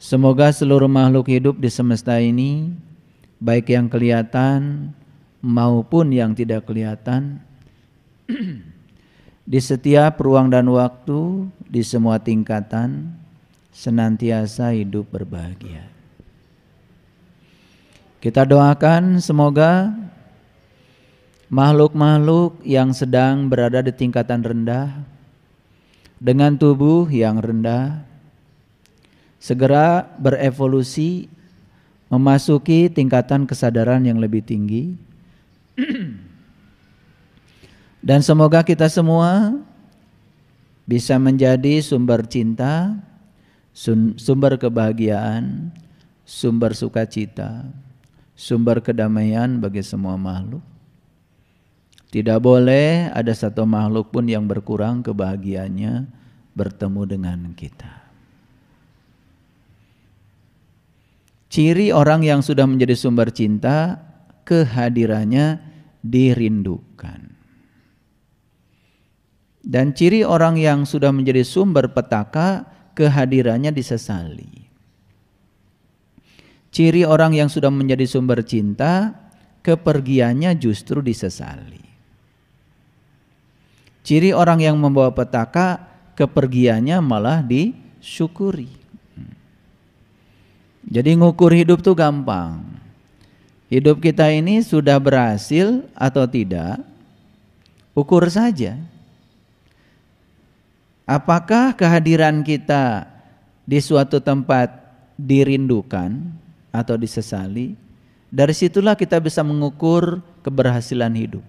Semoga seluruh makhluk hidup di semesta ini, baik yang kelihatan maupun yang tidak kelihatan, di setiap ruang dan waktu, di semua tingkatan, senantiasa hidup berbahagia. Kita doakan semoga makhluk-makhluk yang sedang berada di tingkatan rendah, dengan tubuh yang rendah, segera berevolusi memasuki tingkatan kesadaran yang lebih tinggi. Dan semoga kita semua bisa menjadi sumber cinta, sumber kebahagiaan, sumber sukacita, sumber kedamaian bagi semua makhluk. Tidak boleh ada satu makhluk pun yang berkurang kebahagiaannya bertemu dengan kita. Ciri orang yang sudah menjadi sumber cinta, kehadirannya dirindukan. Dan ciri orang yang sudah menjadi sumber petaka, kehadirannya disesali. Ciri orang yang sudah menjadi sumber cinta, kepergiannya justru disesali. Ciri orang yang membawa petaka, kepergiannya malah disyukuri. Jadi ngukur hidup tuh gampang. Hidup kita ini sudah berhasil atau tidak, ukur saja. Apakah kehadiran kita di suatu tempat dirindukan atau disesali? Dari situlah kita bisa mengukur keberhasilan hidup.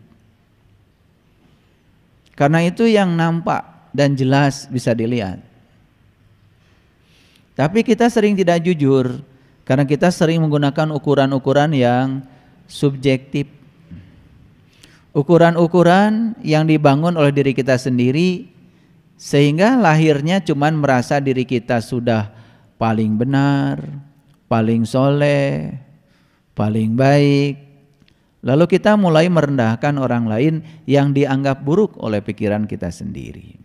Karena itu yang nampak dan jelas bisa dilihat. Tapi kita sering tidak jujur karena kita sering menggunakan ukuran-ukuran yang subjektif. Ukuran-ukuran yang dibangun oleh diri kita sendiri sehingga lahirnya cuman merasa diri kita sudah paling benar, paling soleh, paling baik. Lalu kita mulai merendahkan orang lain yang dianggap buruk oleh pikiran kita sendiri.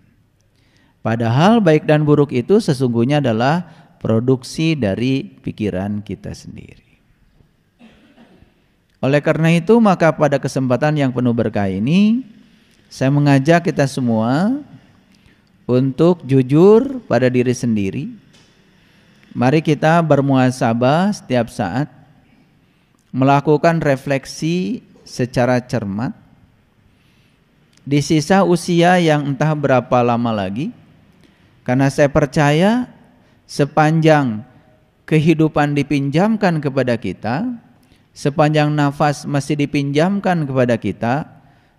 Padahal baik dan buruk itu sesungguhnya adalah produksi dari pikiran kita sendiri. Oleh karena itu maka pada kesempatan yang penuh berkah ini, saya mengajak kita semua untuk jujur pada diri sendiri. Mari kita bermuhasabah setiap saat, melakukan refleksi secara cermat di sisa usia yang entah berapa lama lagi, karena saya percaya sepanjang kehidupan dipinjamkan kepada kita, sepanjang nafas masih dipinjamkan kepada kita,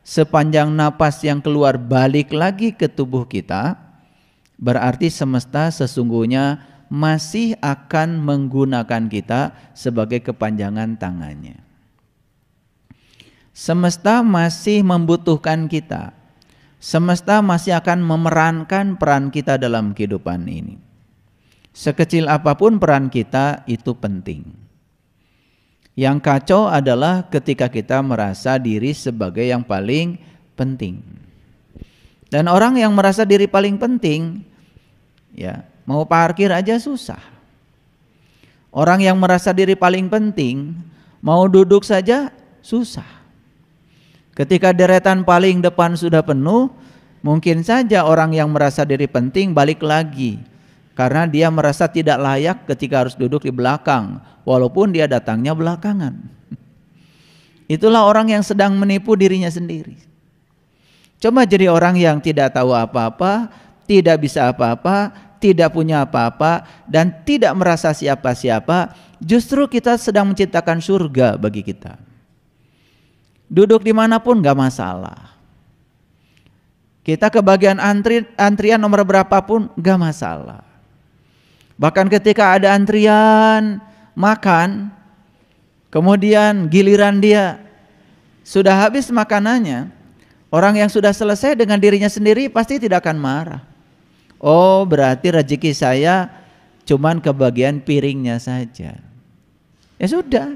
sepanjang napas yang keluar balik lagi ke tubuh kita, berarti semesta sesungguhnya masih akan menggunakan kita sebagai kepanjangan tangannya. Semesta masih membutuhkan kita. Semesta masih akan memerankan peran kita dalam kehidupan ini. Sekecil apapun peran kita itu penting. Yang kacau adalah ketika kita merasa diri sebagai yang paling penting. Dan orang yang merasa diri paling penting, ya, mau parkir aja susah. Orang yang merasa diri paling penting, mau duduk saja susah. Ketika deretan paling depan sudah penuh, mungkin saja orang yang merasa diri penting balik lagi. Karena dia merasa tidak layak ketika harus duduk di belakang, walaupun dia datangnya belakangan. Itulah orang yang sedang menipu dirinya sendiri. Coba jadi orang yang tidak tahu apa-apa, tidak bisa apa-apa, tidak punya apa-apa, dan tidak merasa siapa-siapa, justru kita sedang menciptakan surga bagi kita. Duduk dimanapun gak masalah. Kita ke bagian antrian nomor berapapun gak masalah. Bahkan ketika ada antrian makan, kemudian giliran dia sudah habis makanannya, orang yang sudah selesai dengan dirinya sendiri pasti tidak akan marah. Oh, berarti rezeki saya cuman kebagian piringnya saja. Ya sudah.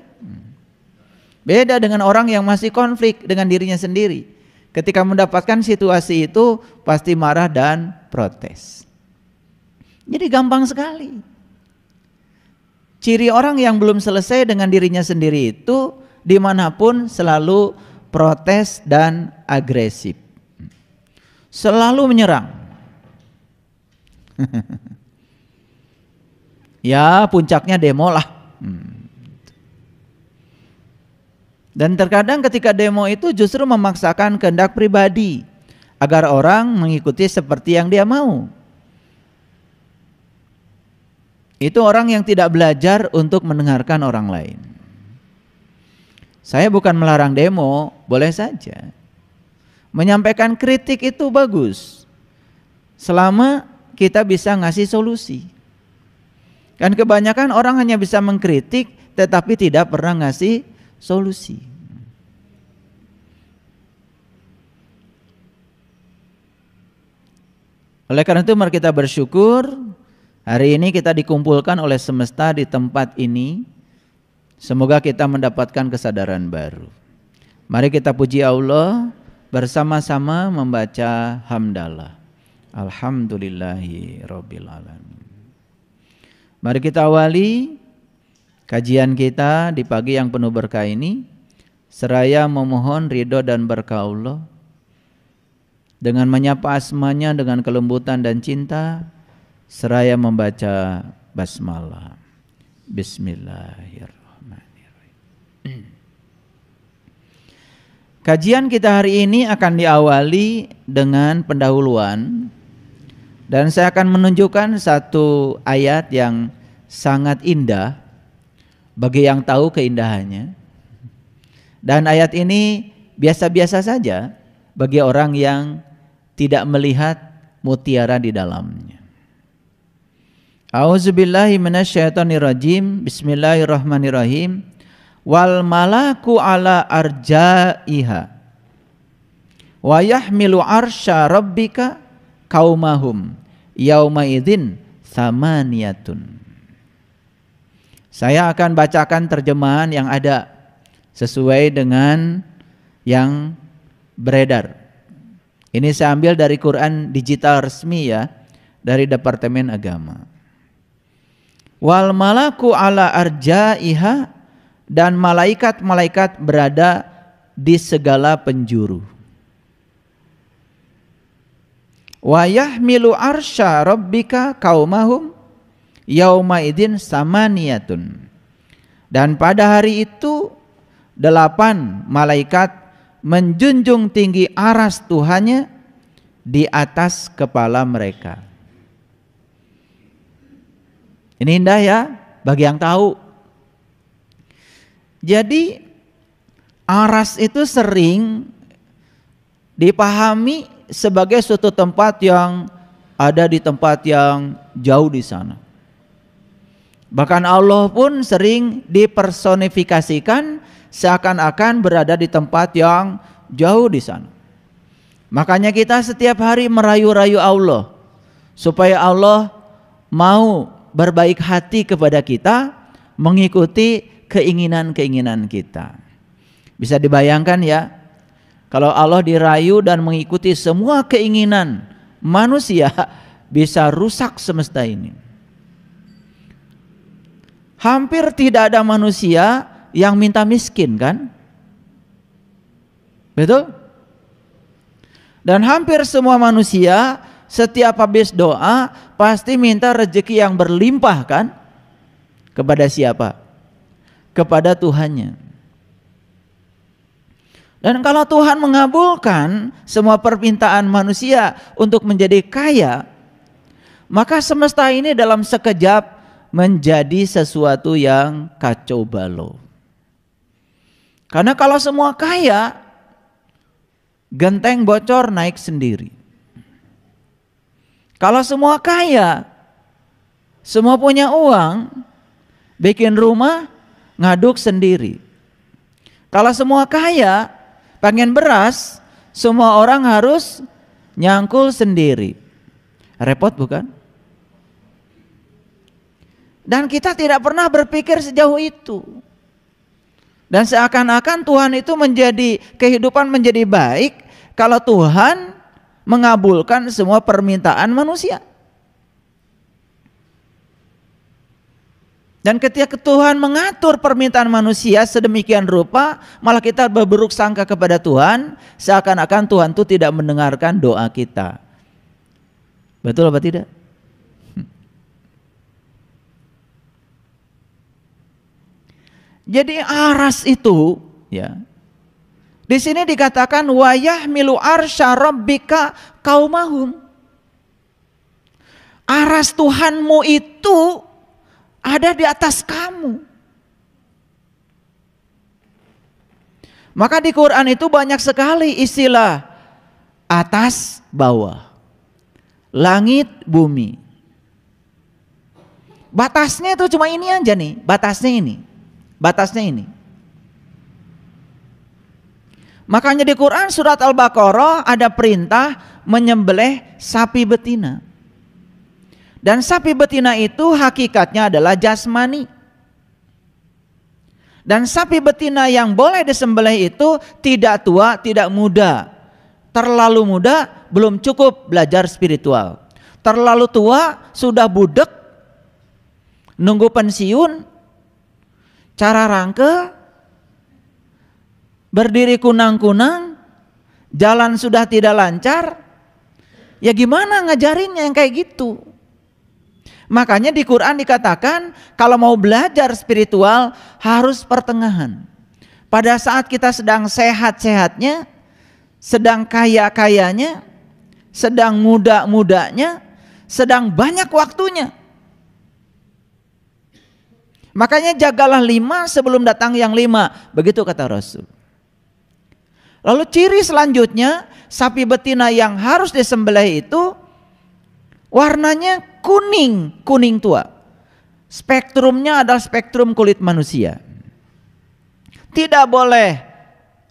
Beda dengan orang yang masih konflik dengan dirinya sendiri. Ketika mendapatkan situasi itu pasti marah dan protes. Jadi gampang sekali. Ciri orang yang belum selesai dengan dirinya sendiri itu dimanapun selalu protes dan agresif, selalu menyerang. Ya puncaknya demo lah. Dan terkadang ketika demo itu justru memaksakan kehendak pribadi agar orang mengikuti seperti yang dia mau. Itu orang yang tidak belajar untuk mendengarkan orang lain. Saya bukan melarang demo, boleh saja. Menyampaikan kritik itu bagus, selama kita bisa ngasih solusi. Kan kebanyakan orang hanya bisa mengkritik tetapi tidak pernah ngasih solusi. Oleh karena itu mari kita bersyukur hari ini kita dikumpulkan oleh semesta di tempat ini. Semoga kita mendapatkan kesadaran baru. Mari kita puji Allah bersama-sama membaca hamdalah. Alhamdulillahi rabbil alamin. Mari kita awali kajian kita di pagi yang penuh berkah ini seraya memohon ridho dan berkah Allah dengan menyapa asmanya dengan kelembutan dan cinta seraya membaca basmalah. Bismillahirrahmanirrahim. Kajian kita hari ini akan diawali dengan pendahuluan dan saya akan menunjukkan satu ayat yang sangat indah bagi yang tahu keindahannya. Dan ayat ini biasa-biasa saja bagi orang yang tidak melihat mutiara di dalamnya. A'udzubillahi minasyaitonirrajim. Bismillahirrahmanirrahim. Wal malaku ala arjaiha wa yahmilu arsya rabbika qaumahum yauma idzin samaniyatun. Saya akan bacakan terjemahan yang ada sesuai dengan yang beredar. Ini saya ambil dari Quran digital resmi ya, dari Departemen Agama. Wal malaku ala arjaiha, dan malaikat-malaikat berada di segala penjuru. Wa yahmilu arsya rabbika qaumahum yauma idzin samaniyatun. Dan pada hari itu 8 malaikat menjunjung tinggi aras Tuhannya di atas kepala mereka. Ini indah ya bagi yang tahu. Jadi aras itu sering dipahami sebagai suatu tempat yang ada di tempat yang jauh di sana. Bahkan Allah pun sering dipersonifikasikan seakan-akan berada di tempat yang jauh di sana. Makanya kita setiap hari merayu-rayu Allah supaya Allah mau berbaik hati kepada kita, mengikuti keinginan-keinginan kita. Bisa dibayangkan ya, kalau Allah dirayu dan mengikuti semua keinginan manusia, bisa rusak semesta ini. Hampir tidak ada manusia yang minta miskin kan? Betul? Dan hampir semua manusia setiap habis doa pasti minta rezeki yang berlimpah kan? Kepada siapa? Kepada Tuhannya. Dan kalau Tuhan mengabulkan semua permintaan manusia untuk menjadi kaya, maka semesta ini dalam sekejap menjadi sesuatu yang kacau balau. Karena kalau semua kaya, genteng bocor naik sendiri. Kalau semua kaya, semua punya uang, bikin rumah, ngaduk sendiri. Kalau semua kaya, pengen beras, semua orang harus nyangkul sendiri. Repot bukan? Dan kita tidak pernah berpikir sejauh itu. Dan seakan-akan Tuhan itu menjadi, kehidupan menjadi baik kalau Tuhan mengabulkan semua permintaan manusia. Dan ketika Tuhan mengatur permintaan manusia sedemikian rupa, malah kita berburuk sangka kepada Tuhan, seakan-akan Tuhan itu tidak mendengarkan doa kita. Betul apa tidak? Jadi aras itu, ya. Di sini dikatakan wa yahmilu arsya rabbika qaumahum. Aras Tuhanmu itu ada di atas kamu. Maka di Quran itu banyak sekali istilah atas bawah, langit bumi. Batasnya itu cuma ini aja nih, batasnya ini. Makanya di Quran surat Al-Baqarah ada perintah menyembelih sapi betina. Dan sapi betina itu hakikatnya adalah jasmani. Dan sapi betina yang boleh disembelih itu tidak tua, tidak muda. Terlalu muda belum cukup belajar spiritual. Terlalu tua sudah budek, nunggu pensiun, cara rangke, berdiri kunang-kunang, jalan sudah tidak lancar. Ya gimana ngajarinnya yang kayak gitu? Makanya di Quran dikatakan kalau mau belajar spiritual harus pertengahan. Pada saat kita sedang sehat-sehatnya, sedang kaya-kayanya, sedang muda-mudanya, sedang banyak waktunya. Makanya jagalah 5 sebelum datang yang 5, begitu kata Rasul. Lalu ciri selanjutnya sapi betina yang harus disembelih itu warnanya kuning tua. Spektrumnya adalah spektrum kulit manusia. Tidak boleh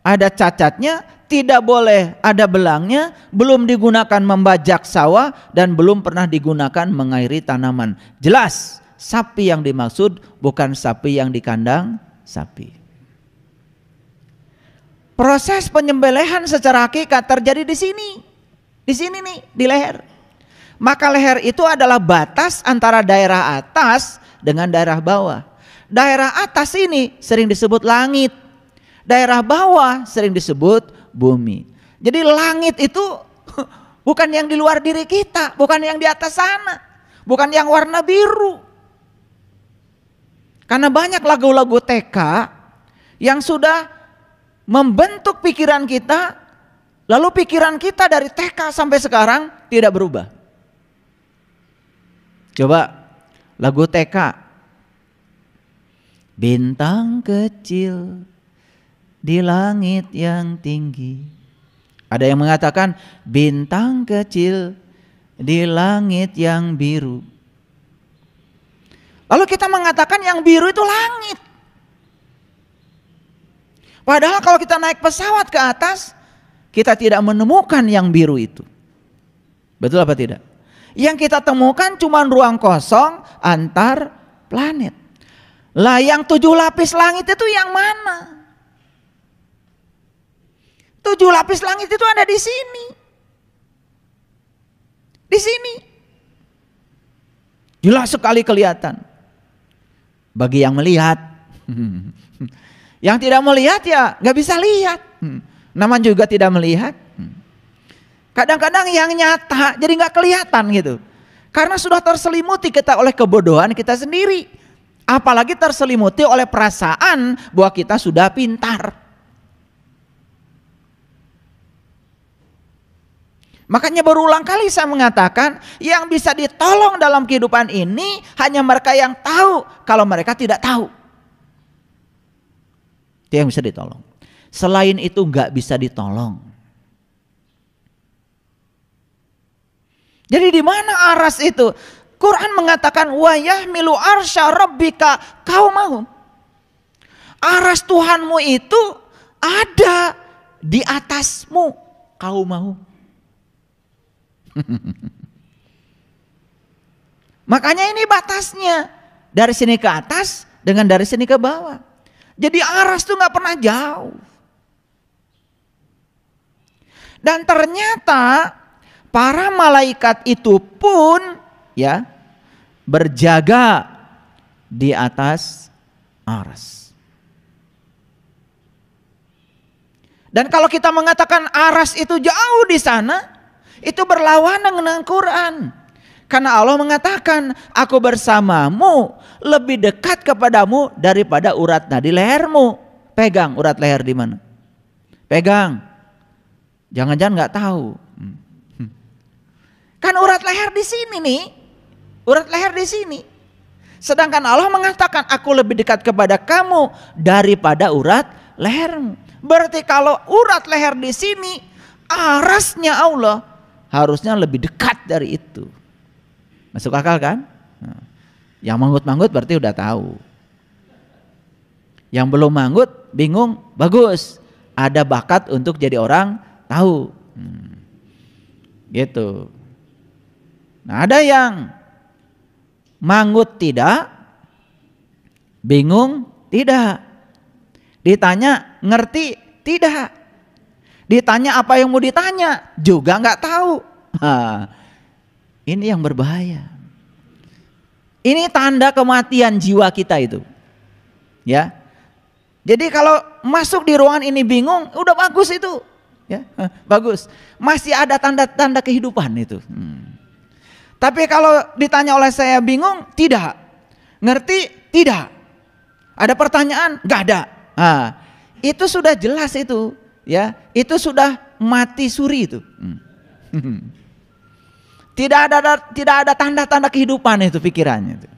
ada cacatnya, tidak boleh ada belangnya, belum digunakan membajak sawah dan belum pernah digunakan mengairi tanaman. Jelas sapi yang dimaksud bukan sapi yang di kandang sapi. Proses penyembelihan secara hakikat terjadi di sini. Di sini nih, di leher. Maka leher itu adalah batas antara daerah atas dengan daerah bawah. Daerah atas ini sering disebut langit. Daerah bawah sering disebut bumi. Jadi langit itu bukan yang di luar diri kita, bukan yang di atas sana, bukan yang warna biru. Karena banyak lagu-lagu TK yang sudah membentuk pikiran kita, lalu pikiran kita dari TK sampai sekarang tidak berubah. Coba lagu TK. Bintang kecil di langit yang tinggi. Ada yang mengatakan bintang kecil di langit yang biru. Lalu kita mengatakan yang biru itu langit. Padahal kalau kita naik pesawat ke atas, kita tidak menemukan yang biru itu. Betul apa tidak? Yang kita temukan cuma ruang kosong antar planet. Lah yang 7 lapis langit itu yang mana? 7 lapis langit itu ada di sini. Di sini. Jelas sekali kelihatan. Bagi yang melihat. Yang tidak melihat ya gak bisa lihat. Namanya juga tidak melihat. Kadang-kadang yang nyata jadi gak kelihatan gitu. Karena sudah terselimuti kita oleh kebodohan kita sendiri. Apalagi terselimuti oleh perasaan bahwa kita sudah pintar. Makanya berulang kali saya mengatakan yang bisa ditolong dalam kehidupan ini hanya mereka yang tahu kalau mereka tidak tahu. Itu yang bisa ditolong. Selain itu gak bisa ditolong. Jadi di mana aras itu? Quran mengatakan wa yahmilu arsya rabbika qaumahum. Aras Tuhanmu itu ada di atasmu, qaumahum. Makanya ini batasnya dari sini ke atas dengan dari sini ke bawah. Jadi aras itu nggak pernah jauh. Dan ternyata para malaikat itu pun ya berjaga di atas aras. Dan kalau kita mengatakan aras itu jauh di sana, itu berlawanan dengan Quran. Karena Allah mengatakan, aku bersamamu, lebih dekat kepadamu daripada urat nadi lehermu. Pegang urat leher di mana? Pegang. Jangan-jangan nggak tahu. Kan urat leher di sini nih. Urat leher di sini. Sedangkan Allah mengatakan, aku lebih dekat kepada kamu daripada urat lehermu. Berarti kalau urat leher di sini, arasnya Allah harusnya lebih dekat dari itu. Masuk akal kan? Nah, yang manggut-manggut berarti udah tahu. Yang belum manggut, bingung, bagus. Ada bakat untuk jadi orang tahu. Gitu. Nah, ada yang manggut tidak, bingung tidak. Ditanya ngerti tidak. Ditanya apa yang mau ditanya juga nggak tahu. Nah, ini yang berbahaya. Ini tanda kematian jiwa kita itu. Ya. Jadi kalau masuk di ruangan ini bingung, udah bagus itu. Ya, bagus. Masih ada tanda-tanda kehidupan itu. Tapi kalau ditanya oleh saya bingung, tidak. Ngerti? Tidak. Ada pertanyaan? Nggak ada. Nah, itu sudah jelas itu, ya. Itu sudah mati suri itu. Tidak ada tanda-tanda kehidupan itu pikirannya itu.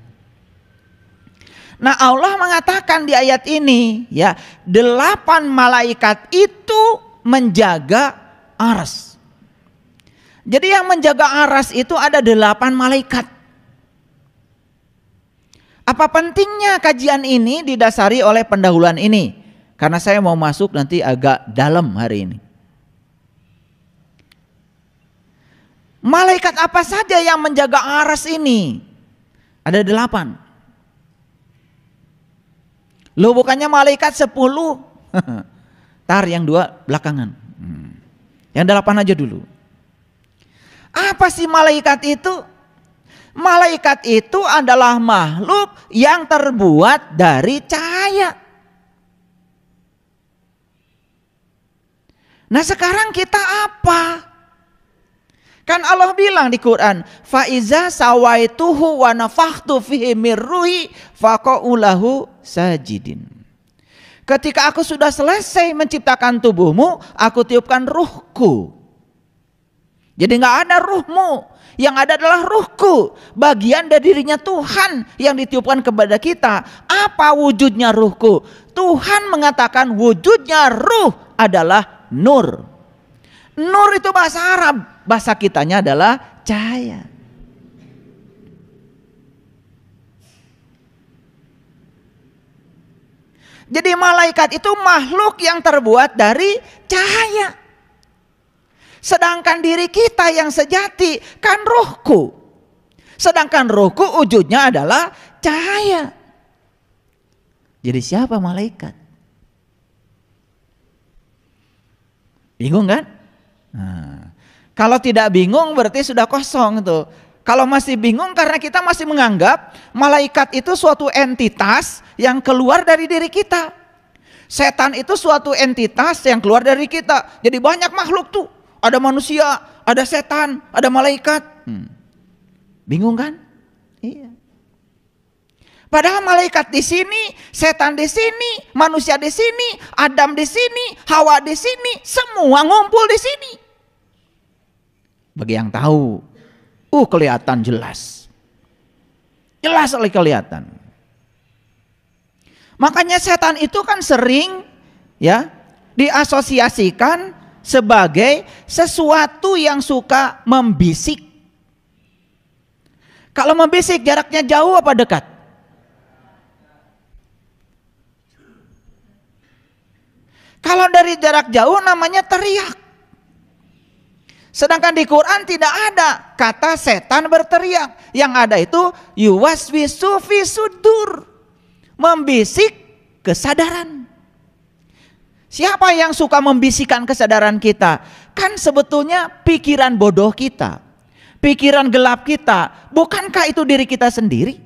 Nah, Allah mengatakan di ayat ini, ya, 8 malaikat itu menjaga aras. Jadi yang menjaga aras itu ada 8 malaikat. Apa pentingnya kajian ini didasari oleh pendahuluan ini? Karena saya mau masuk nanti agak dalam hari ini. Malaikat apa saja yang menjaga aras ini? Ada 8. Loh, bukannya malaikat 10? Tar yang 2 belakangan. Yang 8 aja dulu. Apa sih malaikat itu? Malaikat itu adalah makhluk yang terbuat dari cahaya. Nah, sekarang kita apa? Kan Allah bilang di Quran, fa iza sawaituhu wa nafakhtu fihi mir ruhi faqa'u lahu sajidin. Ketika aku sudah selesai menciptakan tubuhmu, aku tiupkan ruhku. Jadi nggak ada ruhmu, yang ada adalah ruhku, bagian dari dirinya Tuhan yang ditiupkan kepada kita. Apa wujudnya ruhku? Tuhan mengatakan wujudnya ruh adalah nur. Nur itu bahasa Arab, bahasa kitanya adalah cahaya. Jadi malaikat itu makhluk yang terbuat dari cahaya. Sedangkan diri kita yang sejati kan ruhku. Sedangkan ruhku wujudnya adalah cahaya. Jadi siapa malaikat? Bingung kan? Nah, kalau tidak bingung berarti sudah kosong tuh. Kalau masih bingung karena kita masih menganggap malaikat itu suatu entitas yang keluar dari diri kita. Setan itu suatu entitas yang keluar dari kita. Jadi banyak makhluk tuh. Ada manusia, ada setan, ada malaikat. Bingung kan? Iya. Padahal malaikat di sini, setan di sini, manusia di sini, Adam di sini, Hawa di sini, semua ngumpul di sini. Bagi yang tahu, kelihatan jelas. Jelas sekali kelihatan. Makanya setan itu kan sering ya diasosiasikan sebagai sesuatu yang suka membisik. Kalau membisik jaraknya jauh apa dekat? Kalau dari jarak jauh namanya teriak. Sedangkan di Quran tidak ada kata setan berteriak. Yang ada itu yuwaswisu fi sudur, membisik kesadaran. Siapa yang suka membisikkan kesadaran kita? Kan sebetulnya pikiran bodoh kita, pikiran gelap kita. Bukankah itu diri kita sendiri?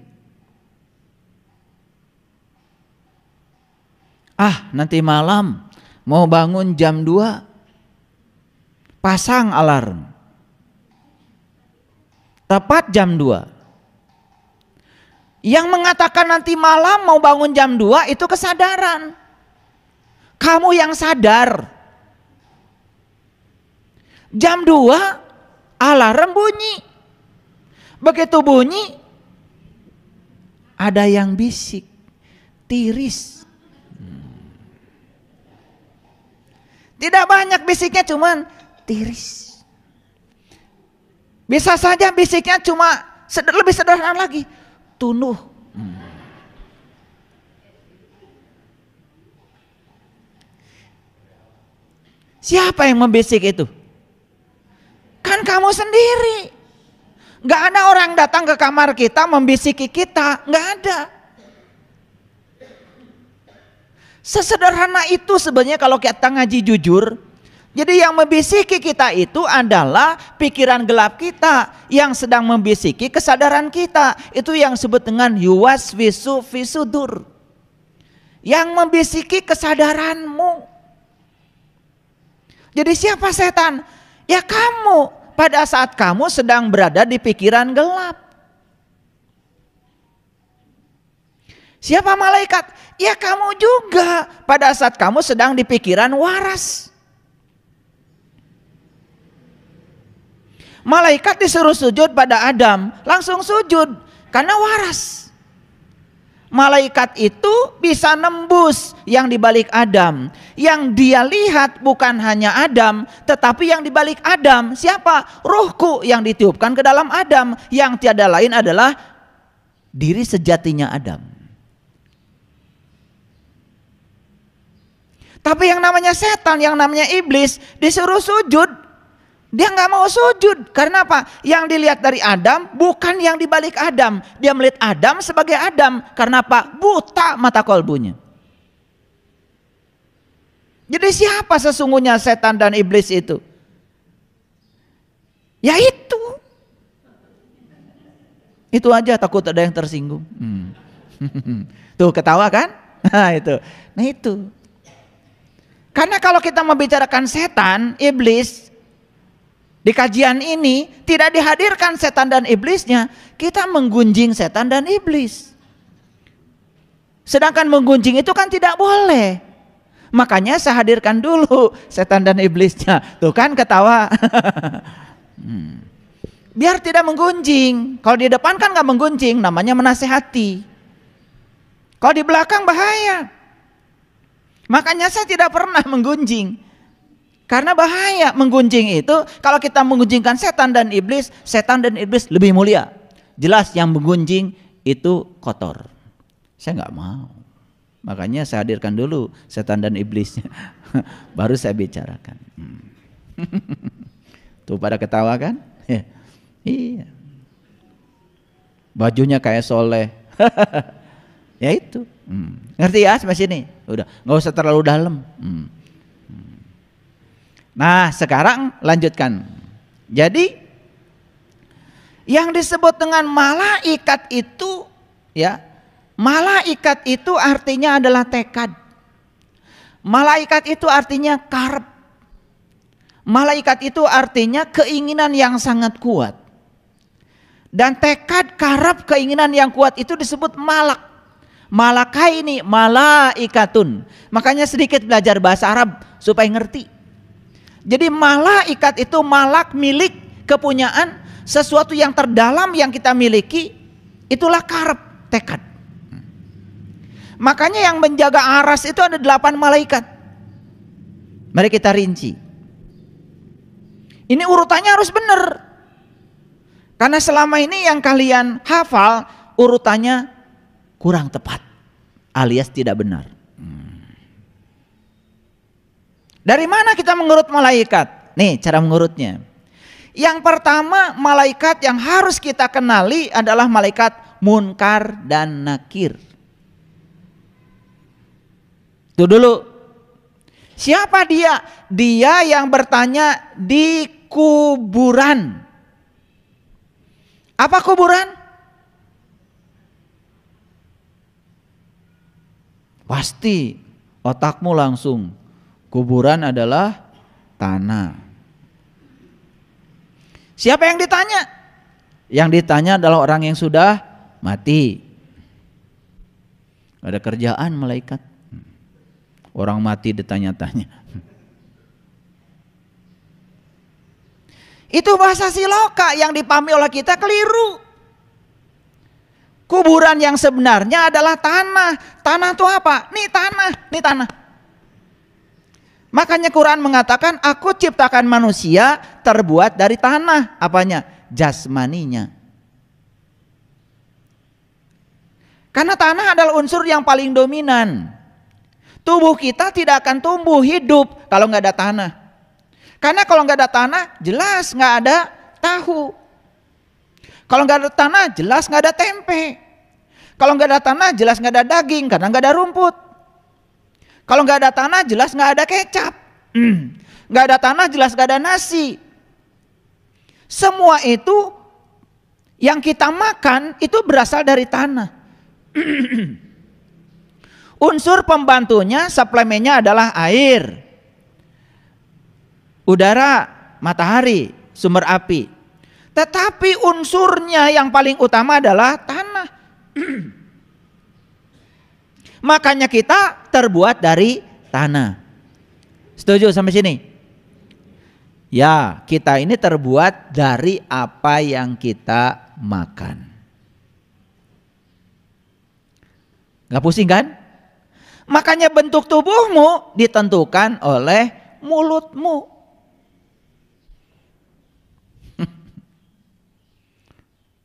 nanti malam mau bangun jam 2, pasang alarm. Tepat jam 2. Yang mengatakan nanti malam mau bangun jam 2 itu kesadaran. Kamu yang sadar. Jam 2 alarm bunyi. Begitu bunyi, ada yang bisik, tiris. Tidak banyak bisiknya, cuman tiris. Bisa saja bisiknya cuma lebih sederhana lagi, tunuh. Siapa yang membisik itu? Kan kamu sendiri. Gak ada orang datang ke kamar kita membisiki kita, gak ada. Sesederhana itu sebenarnya kalau kita ngaji jujur. Jadi yang membisiki kita itu adalah pikiran gelap kita yang sedang membisiki kesadaran kita. Itu yang disebut dengan yuwaswisu fisudur. Yang membisiki kesadaranmu. Jadi siapa setan? Ya kamu. Pada saat kamu sedang berada di pikiran gelap. Siapa malaikat? Ya kamu juga pada saat kamu sedang di pikiran waras. Malaikat disuruh sujud pada Adam, langsung sujud karena waras. Malaikat itu bisa nembus yang dibalik Adam. Yang dia lihat bukan hanya Adam, tetapi yang dibalik Adam siapa? Ruhku yang ditiupkan ke dalam Adam, yang tiada lain adalah diri sejatinya Adam. Tapi yang namanya setan, yang namanya iblis disuruh sujud. Dia nggak mau sujud. Karena apa? Yang dilihat dari Adam bukan yang dibalik Adam. Dia melihat Adam sebagai Adam. Karena apa? Buta mata kolbunya. Jadi siapa sesungguhnya setan dan iblis itu? Ya itu. Itu aja, takut ada yang tersinggung. Tuh ketawa kan? Nah itu. Karena kalau kita membicarakan setan, iblis, di kajian ini tidak dihadirkan setan dan iblisnya, kita menggunjing setan dan iblis. Sedangkan menggunjing itu kan tidak boleh. Makanya saya hadirkan dulu setan dan iblisnya. Tuh kan ketawa. Biar tidak menggunjing. Kalau di depan kan gak menggunjing, namanya menasehati. Kalau di belakang bahaya. Makanya saya tidak pernah menggunjing. Karena bahaya menggunjing itu. Kalau kita menggunjingkan setan dan iblis lebih mulia. Jelas yang menggunjing itu kotor. Saya nggak mau. Makanya saya hadirkan dulu setan dan iblisnya. Baru saya bicarakan. Tuh pada ketawa kan? Iya. Bajunya kayak soleh. Ya itu. Ngerti ya sampai sini? Udah, nggak usah terlalu dalam. Nah sekarang lanjutkan. Jadi yang disebut dengan malaikat itu, ya, malaikat itu artinya adalah tekad. Malaikat itu artinya karep. Malaikat itu artinya keinginan yang sangat kuat. Dan tekad, karep, keinginan yang kuat itu disebut malak. Malakaini malaikatun. Makanya sedikit belajar bahasa Arab supaya ngerti. Jadi malaikat itu malak, milik, kepunyaan, sesuatu yang terdalam yang kita miliki, itulah karep, tekad. Makanya yang menjaga aras itu ada 8 malaikat. Mari kita rinci. Ini urutannya harus benar. Karena selama ini yang kalian hafal urutannya kurang tepat alias tidak benar. Dari mana kita mengurut malaikat? Nih cara mengurutnya. Yang pertama, malaikat yang harus kita kenali adalah malaikat Munkar dan Nakir. Itu dulu. Siapa dia? Dia yang bertanya di kuburan. Apa kuburan? Pasti Otakmu langsung, kuburan adalah tanah. Siapa yang ditanya? Yang ditanya adalah orang yang sudah mati. Ada kerjaan malaikat. Orang mati ditanya-tanya. Itu bahasa siloka yang dipahami oleh kita keliru. Kuburan yang sebenarnya adalah tanah. Tanah itu apa? Nih tanah, nih tanah. Makanya Quran mengatakan, aku ciptakan manusia terbuat dari tanah. Apanya? Jasmaninya. Karena tanah adalah unsur yang paling dominan. Tubuh kita tidak akan tumbuh hidup kalau nggak ada tanah. Karena kalau nggak ada tanah, jelas nggak ada tahu. Kalau nggak ada tanah, jelas nggak ada tempe. Kalau nggak ada tanah, jelas nggak ada daging karena nggak ada rumput. Kalau nggak ada tanah, jelas nggak ada kecap. Nggak ada tanah, jelas nggak ada nasi. Semua itu yang kita makan itu berasal dari tanah. Unsur pembantunya, suplemennya adalah air, udara, matahari, sumber api. Tetapi unsurnya yang paling utama adalah tanah. Makanya kita terbuat dari tanah. Setuju sampai sini? Ya, kita ini terbuat dari apa yang kita makan. Gak pusing kan? Makanya bentuk tubuhmu ditentukan oleh mulutmu.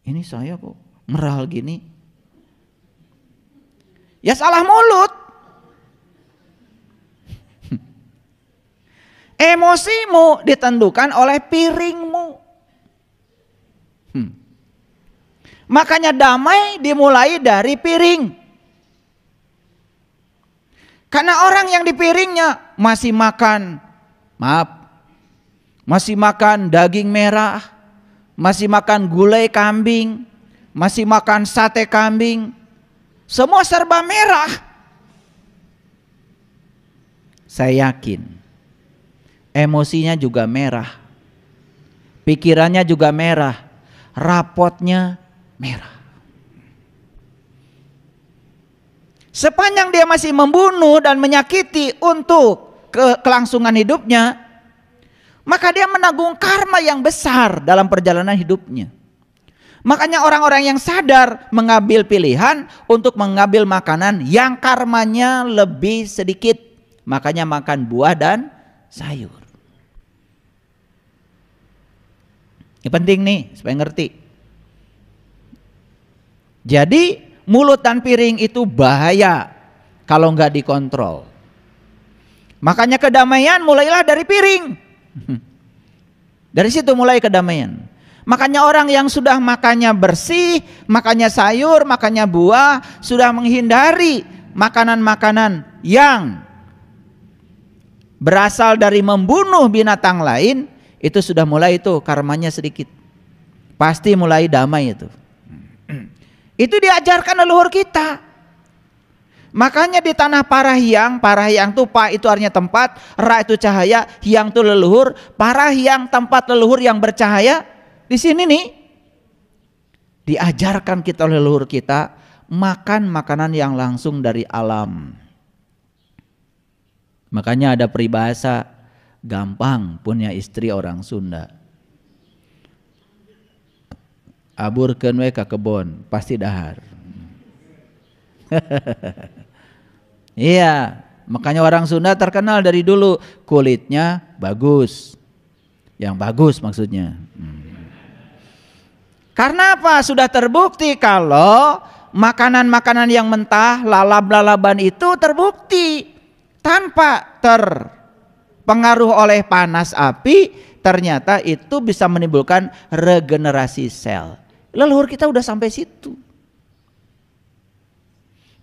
Ini saya kok meral gini. Ya salah mulut. Emosimu ditentukan oleh piringmu. Makanya damai dimulai dari piring. Karena orang yang di piringnya masih makan, masih makan daging merah, masih makan gulai kambing, masih makan sate kambing, semua serba merah. Saya yakin emosinya juga merah, pikirannya juga merah, rapotnya merah. Sepanjang dia masih membunuh dan menyakiti untuk kelangsungan hidupnya, maka dia menanggung karma yang besar dalam perjalanan hidupnya. Makanya orang-orang yang sadar mengambil pilihan untuk mengambil makanan yang karmanya lebih sedikit. Makanya makan buah dan sayur. Ini penting nih supaya ngerti. Jadi mulut dan piring itu bahaya kalau nggak dikontrol. Makanya kedamaian mulailah dari piring. Dari situ mulai kedamaian. Makanya orang yang sudah makannya bersih, makannya sayur, makannya buah, sudah menghindari makanan-makanan yang berasal dari membunuh binatang lain, itu sudah mulai itu karmanya sedikit. Pasti mulai damai itu. Itu diajarkan leluhur kita. Makanya di tanah Parahyang itu pa itu artinya tempat, ra itu cahaya, hyang itu leluhur, Parahyang tempat leluhur yang bercahaya. Di sini nih diajarkan kita oleh leluhur kita makan makanan yang langsung dari alam. Makanya ada peribahasa gampang punya istri orang Sunda. Aburkeun we ka kebon pasti dahar. Iya, makanya orang Sunda terkenal dari dulu kulitnya bagus. Yang bagus maksudnya. Karena apa? Sudah terbukti kalau makanan-makanan yang mentah, lalab-lalaban itu terbukti tanpa terpengaruh oleh panas api, ternyata itu bisa menimbulkan regenerasi sel. Leluhur kita udah sampai situ.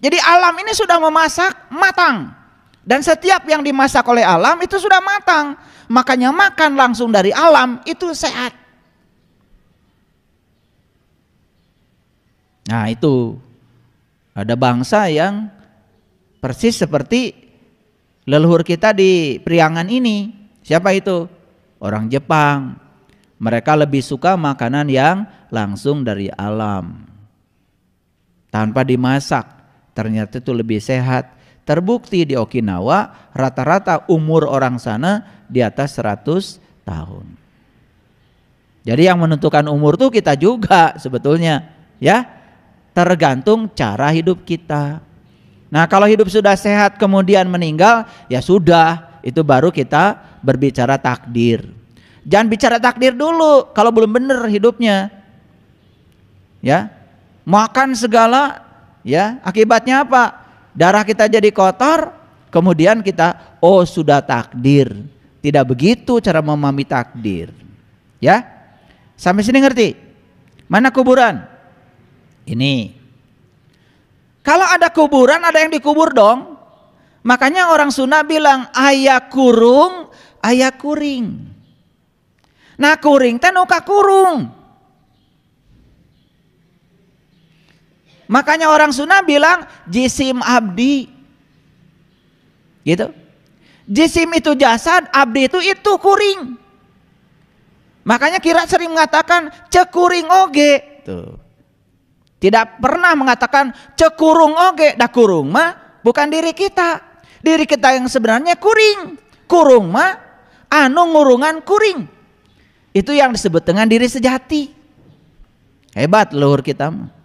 Jadi alam ini sudah memasak matang. Dan setiap yang dimasak oleh alam itu sudah matang. Makanya makan langsung dari alam itu sehat. Nah itu ada bangsa yang persis seperti Leluhur kita di Priangan ini, siapa itu? Orang Jepang. Mereka lebih suka makanan yang langsung dari alam, tanpa dimasak. Ternyata itu lebih sehat. Terbukti di Okinawa rata-rata umur orang sana di atas 100 tahun. Jadi yang menentukan umur tuh kita juga sebetulnya, ya. Tergantung cara hidup kita. Nah, kalau hidup sudah sehat kemudian meninggal, ya sudah, itu baru kita berbicara takdir. Jangan bicara takdir dulu kalau belum benar hidupnya. Ya. Makan segala, ya, akibatnya apa? Darah kita jadi kotor, kemudian kita sudah takdir. Tidak begitu cara memahami takdir. Ya. Sampai sini ngerti? Mana kuburan? Ini. Kalau ada kuburan, ada yang dikubur dong. Makanya orang Sunda bilang aya kurung, aya kuring. Nah, kuring teh nu kakurung. Makanya orang Sunda bilang jisim abdi. Gitu. Jisim itu jasad, abdi itu kuring. Makanya Kira sering mengatakan cekuring oge. Tuh. Tidak pernah mengatakan cekurung oge, dah kurung mah bukan diri kita. Diri kita yang sebenarnya kuring. Kurung mah anu ngurungan kuring. Itu yang disebut dengan diri sejati. Hebat leluhur kita mah.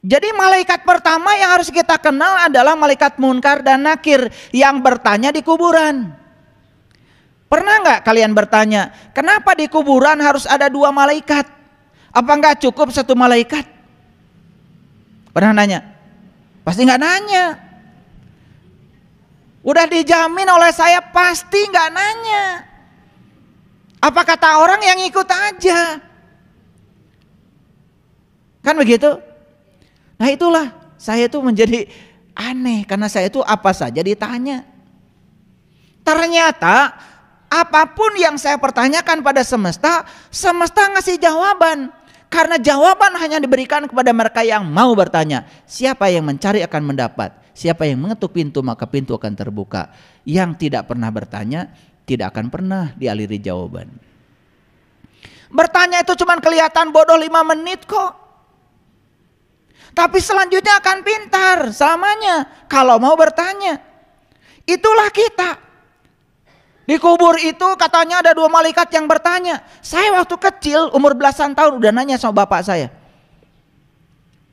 Jadi malaikat pertama yang harus kita kenal adalah malaikat Munkar dan Nakir yang bertanya di kuburan. Pernah nggak kalian bertanya, kenapa di kuburan harus ada 2 malaikat? Apa nggak cukup 1 malaikat? Pernah nanya? Pasti nggak nanya. Udah dijamin oleh saya pasti nggak nanya. Apa kata orang yang ikut aja? Kan begitu? Nah itulah saya tuh menjadi aneh karena saya tuh apa saja ditanya. Ternyata apapun yang saya pertanyakan pada semesta, semesta ngasih jawaban. Karena jawaban hanya diberikan kepada mereka yang mau bertanya. Siapa yang mencari akan mendapat. Siapa yang mengetuk pintu maka pintu akan terbuka. Yang tidak pernah bertanya tidak akan pernah dialiri jawaban. Bertanya itu cuma kelihatan bodoh 5 menit kok. Tapi selanjutnya akan pintar selamanya kalau mau bertanya. Itulah kita. Di kubur itu katanya ada 2 malaikat yang bertanya. Saya waktu kecil umur belasan tahun udah nanya sama bapak saya.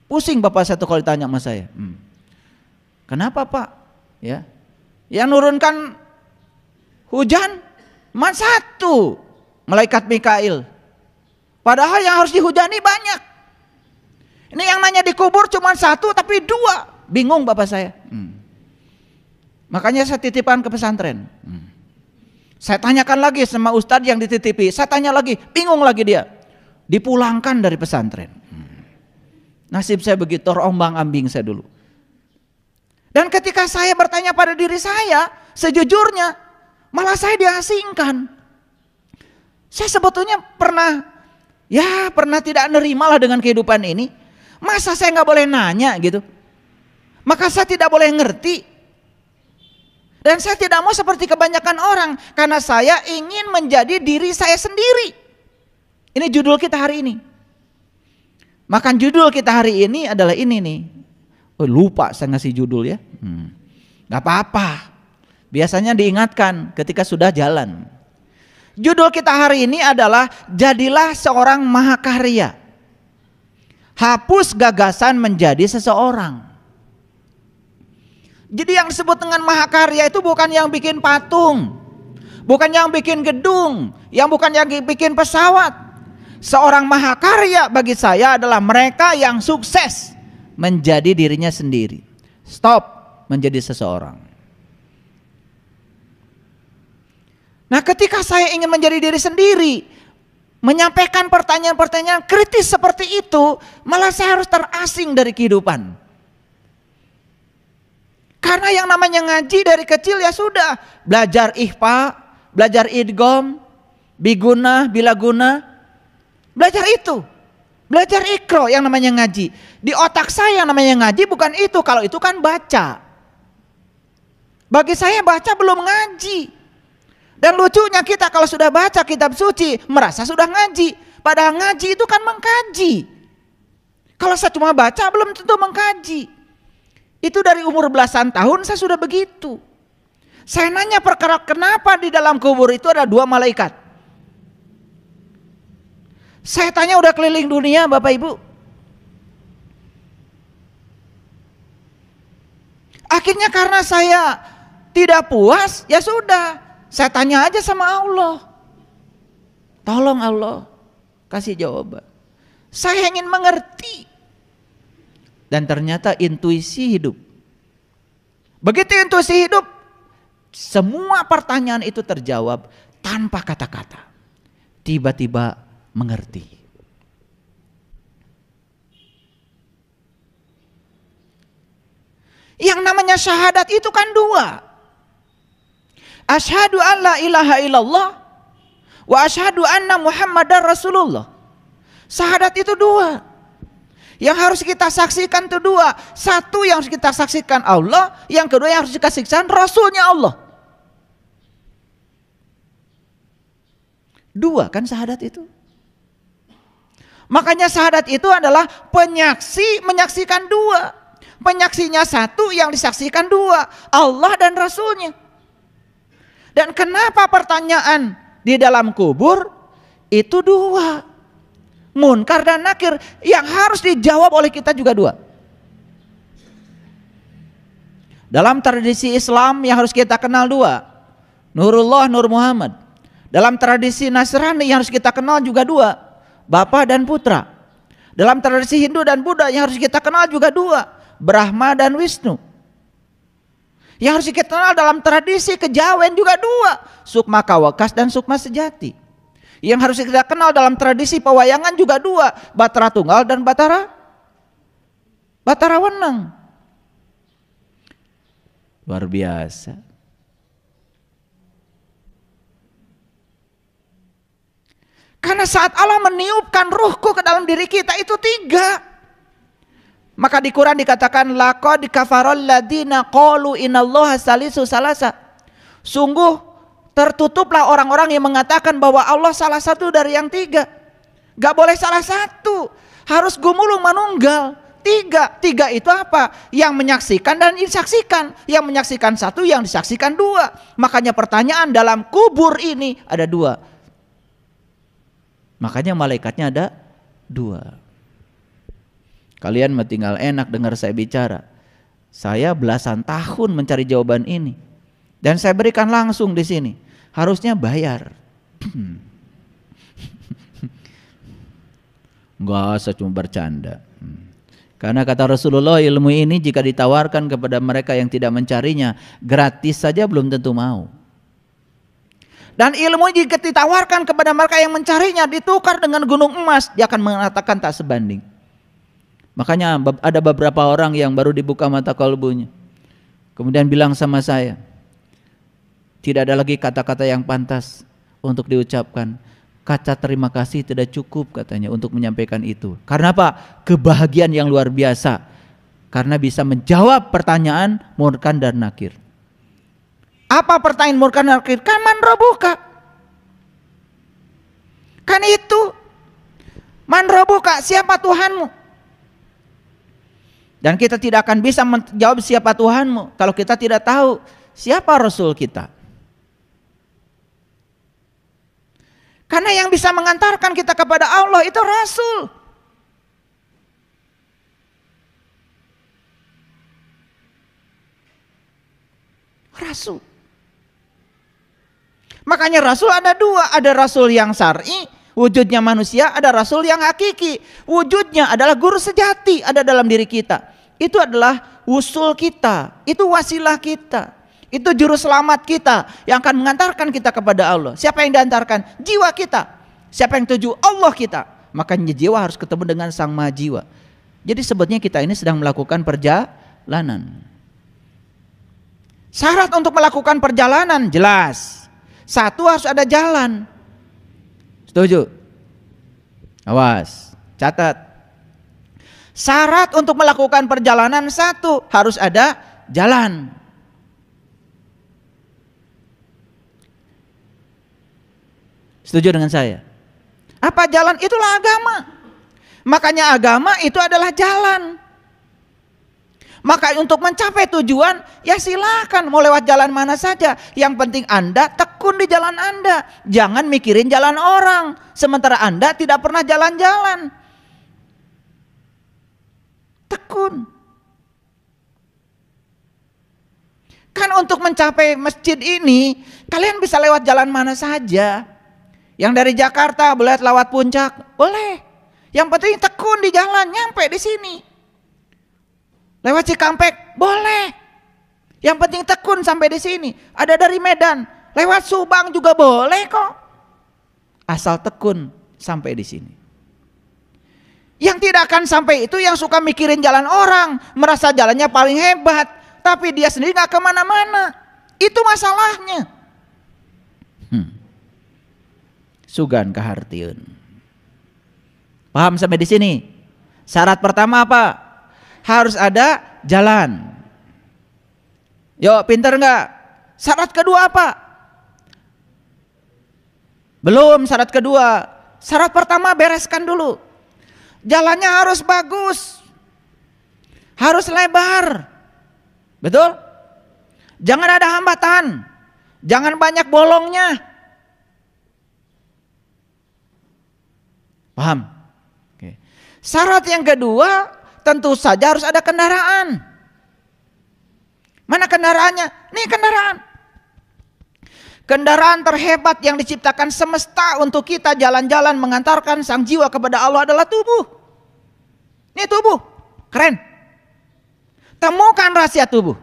Pusing bapak saya tuh kalau ditanya sama saya. Kenapa pak? Ya, yang nurunkan hujan cuma 1, malaikat Mikail. Padahal yang harus dihujani banyak. Ini yang nanya di kubur cuma 1 tapi 2. Bingung bapak saya. Makanya saya titipkan ke pesantren. Saya tanyakan lagi sama ustadz yang dititipi. Saya tanya lagi, bingung lagi dia. Dipulangkan dari pesantren. Nasib saya begitu, terombang ambing saya dulu. Dan ketika saya bertanya pada diri saya, sejujurnya malah saya diasingkan. Saya sebetulnya pernah tidak nerima lah dengan kehidupan ini. Masa saya nggak boleh nanya gitu? Maka saya tidak boleh ngerti. Dan saya tidak mau seperti kebanyakan orang. Karena saya ingin menjadi diri saya sendiri. Ini judul kita hari ini. Makan judul kita hari ini adalah ini nih. Lupa saya ngasih judul ya. Gak apa-apa. Biasanya diingatkan ketika sudah jalan. Judul kita hari ini adalah jadilah seorang mahakarya. Hapus gagasan menjadi seseorang. Jadi yang disebut dengan mahakarya itu bukan yang bikin patung, bukan yang bikin gedung, bukan yang bikin pesawat. Seorang mahakarya bagi saya adalah mereka yang sukses menjadi dirinya sendiri. Stop menjadi seseorang. Nah, ketika saya ingin menjadi diri sendiri, menyampaikan pertanyaan-pertanyaan kritis seperti itu, malah saya harus terasing dari kehidupan. Karena yang namanya ngaji dari kecil ya sudah. Belajar ihfa, belajar idgham, biguna, bilaguna. Belajar itu. Belajar ikro yang namanya ngaji. Di otak saya yang namanya ngaji bukan itu. Kalau itu kan baca. Bagi saya baca belum ngaji. Dan lucunya kita kalau sudah baca kitab suci merasa sudah ngaji. Padahal ngaji itu kan mengkaji. Kalau saya cuma baca belum tentu mengkaji. Itu dari umur belasan tahun saya sudah begitu. Saya nanya perkara kenapa di dalam kubur itu ada 2 malaikat. Saya tanya udah keliling dunia Bapak Ibu. Akhirnya karena saya tidak puas, ya sudah. Saya tanya aja sama Allah. Tolong Allah, kasih jawaban. Saya ingin mengerti. Dan ternyata intuisi hidup. Begitu intuisi hidup, semua pertanyaan itu terjawab tanpa kata-kata. Tiba-tiba mengerti. Yang namanya syahadat itu kan 2. Asyhadu an la ilaha illallah wa asyhadu anna Muhammadar Rasulullah. Syahadat itu 2. Yang harus kita saksikan itu 2. Satu yang harus kita saksikan Allah, yang kedua yang harus kita saksikan Rasulnya Allah. 2 kan syahadat itu. Makanya syahadat itu adalah penyaksi menyaksikan 2. Penyaksinya 1, yang disaksikan 2, Allah dan Rasulnya. Dan kenapa pertanyaan di dalam kubur itu 2? Munkar dan nakir yang harus dijawab oleh kita juga 2. Dalam tradisi Islam yang harus kita kenal 2, Nurullah, Nur Muhammad. Dalam tradisi Nasrani yang harus kita kenal juga 2, Bapa dan Putra. Dalam tradisi Hindu dan Buddha yang harus kita kenal juga 2, Brahma dan Wisnu. Yang harus kita kenal dalam tradisi Kejawen juga 2, Sukma Kawakas dan Sukma Sejati. Yang harus kita kenal dalam tradisi pewayangan juga 2, Batara Tunggal dan Batara Wenang. Luar biasa. Karena saat Allah meniupkan ruhku ke dalam diri kita itu 3. Maka di Quran dikatakan laqad kafaral ladina qalu innallaha salisu salasa. Sungguh tertutuplah orang-orang yang mengatakan bahwa Allah salah satu dari yang 3. Gak boleh salah satu, harus gumulung manunggal. 3 itu apa? Yang menyaksikan dan disaksikan. Yang menyaksikan 1, yang disaksikan 2. Makanya pertanyaan dalam kubur ini ada 2. Makanya malaikatnya ada 2. Kalian mah tinggal enak dengar saya bicara. Saya belasan tahun mencari jawaban ini. Dan saya berikan langsung di sini. Harusnya bayar. Enggak, saya cuma bercanda. Karena kata Rasulullah, ilmu ini jika ditawarkan kepada mereka yang tidak mencarinya, gratis saja belum tentu mau. Dan ilmu jika ditawarkan kepada mereka yang mencarinya, ditukar dengan gunung emas, dia akan mengatakan tak sebanding. Makanya ada beberapa orang yang baru dibuka mata kalbunya, kemudian bilang sama saya, tidak ada lagi kata-kata yang pantas untuk diucapkan. Kata terima kasih tidak cukup katanya untuk menyampaikan itu. Karena apa? Kebahagiaan yang luar biasa. Karena bisa menjawab pertanyaan munkar dan nakir. Apa pertanyaan munkar dan nakir? Kan man rabbuka. Kan itu. Man rabbuka, siapa Tuhanmu? Dan kita tidak akan bisa menjawab siapa Tuhanmu kalau kita tidak tahu siapa Rasul kita. Karena yang bisa mengantarkan kita kepada Allah itu Rasul. Rasul. Makanya Rasul ada 2, ada Rasul yang syar'i, wujudnya manusia, ada Rasul yang hakiki, wujudnya adalah guru sejati ada dalam diri kita. Itu adalah usul kita, itu wasilah kita. Itu juru selamat kita yang akan mengantarkan kita kepada Allah. Siapa yang diantarkan? Jiwa kita. Siapa yang tuju? Allah kita. Makanya jiwa harus ketemu dengan sang maha jiwa. Jadi sebetulnya kita ini sedang melakukan perjalanan. Syarat untuk melakukan perjalanan jelas. 1 harus ada jalan. Setuju? Awas, Catat. Syarat untuk melakukan perjalanan satu, harus ada jalan. Setuju dengan saya? Apa jalan? Itulah agama. Makanya agama itu adalah jalan. Maka untuk mencapai tujuan, ya silakan mau lewat jalan mana saja. Yang penting Anda tekun di jalan Anda. Jangan mikirin jalan orang, sementara Anda tidak pernah jalan-jalan. Tekun. Kan untuk mencapai masjid ini, kalian bisa lewat jalan mana saja. Yang dari Jakarta boleh lewat Puncak, boleh. Yang penting tekun di jalan, nyampe di sini. Lewat Cikampek, boleh. Yang penting tekun sampai di sini. Ada dari Medan, lewat Subang juga boleh kok. Asal tekun sampai di sini. Yang tidak akan sampai itu yang suka mikirin jalan orang, merasa jalannya paling hebat, tapi dia sendiri gak kemana-mana. Itu masalahnya. Sugan kahartieun. Paham sampai di sini? Syarat pertama apa? Harus ada jalan. Yuk, pinter nggak? Syarat kedua apa? Belum syarat kedua. Syarat pertama bereskan dulu. Jalannya harus bagus. Harus lebar. Betul? Jangan ada hambatan. Jangan banyak bolongnya. Paham? Oke. Syarat yang kedua, tentu saja harus ada kendaraan. Mana kendaraannya? Nih kendaraan. Kendaraan terhebat yang diciptakan semesta untuk kita jalan-jalan mengantarkan sang jiwa kepada Allah adalah tubuh. Ini tubuh. Keren. Temukan rahasia tubuh.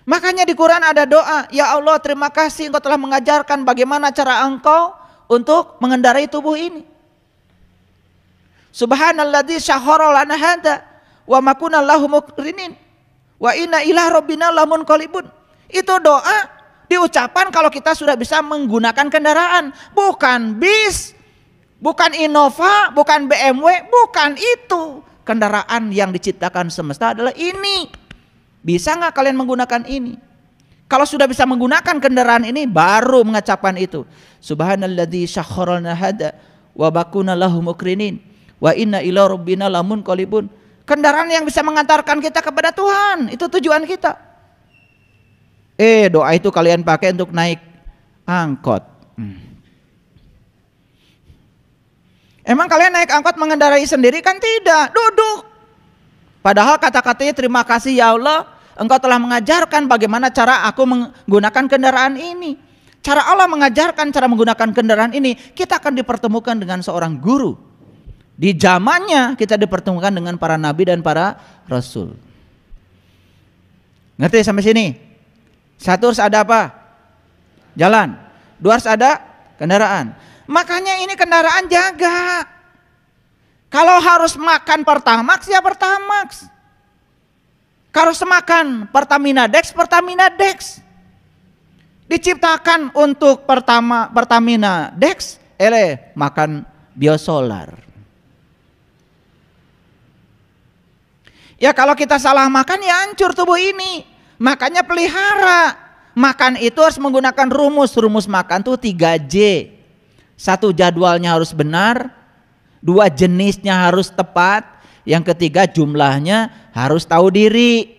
Makanya di Quran ada doa, ya Allah terima kasih Engkau telah mengajarkan bagaimana cara Engkau untuk mengendarai tubuh ini. Subhanalladzi syahhara lana hada wa ma kunna lahu muqrinin wa inna ila rabbina lamunqalibun. Itu doa diucapkan kalau kita sudah bisa menggunakan kendaraan, bukan bis, bukan Innova, bukan BMW, bukan itu. Kendaraan yang diciptakan semesta adalah ini. Bisa nggak kalian menggunakan ini? Kalau sudah bisa menggunakan kendaraan ini, baru mengucapkan itu. Subhanalladzi syahhara lana hada wa ma kunna lahu muqrinin wa inna ila rabbina lamunqalibun. Kendaraan yang bisa mengantarkan kita kepada Tuhan, itu tujuan kita. Doa itu kalian pakai untuk naik angkot. Emang kalian naik angkot mengendarai sendiri kan? Tidak, duduk. Padahal kata-katanya terima kasih ya Allah, Engkau telah mengajarkan bagaimana cara aku menggunakan kendaraan ini. Cara Allah mengajarkan cara menggunakan kendaraan ini, kita akan dipertemukan dengan seorang guru. Di zamannya kita dipertemukan dengan para nabi dan para rasul. Ngerti sampai sini? Satu harus ada apa? Jalan. Dua harus ada kendaraan. Makanya ini kendaraan jaga. Kalau harus makan Pertamax ya Pertamax. Kalau harus makan Pertamina Dex, Pertamina Dex. Diciptakan untuk Pertamina Dex, makan biosolar. Ya kalau kita salah makan ya hancur tubuh ini. Makanya pelihara. Makan itu harus menggunakan rumus. Rumus makan tuh 3J. 1, jadwalnya harus benar. 2, jenisnya harus tepat. Yang ketiga, jumlahnya harus tahu diri.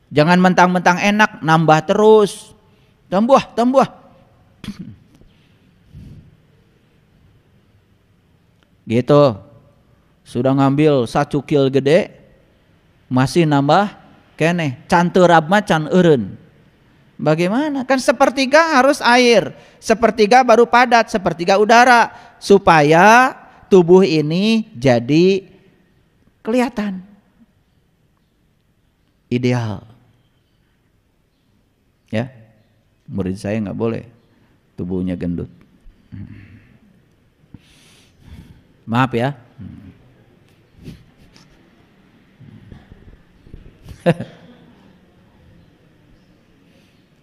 Jangan mentang-mentang enak nambah terus. Tambah. Gitu. Sudah ngambil 1 cukil gede, masih nambah keneh, can teurab mah can eureun. Bagaimana? Kan sepertiga harus air, sepertiga baru padat, sepertiga udara, supaya tubuh ini jadi kelihatan ideal. Ya, murid saya nggak boleh tubuhnya gendut. Maaf ya.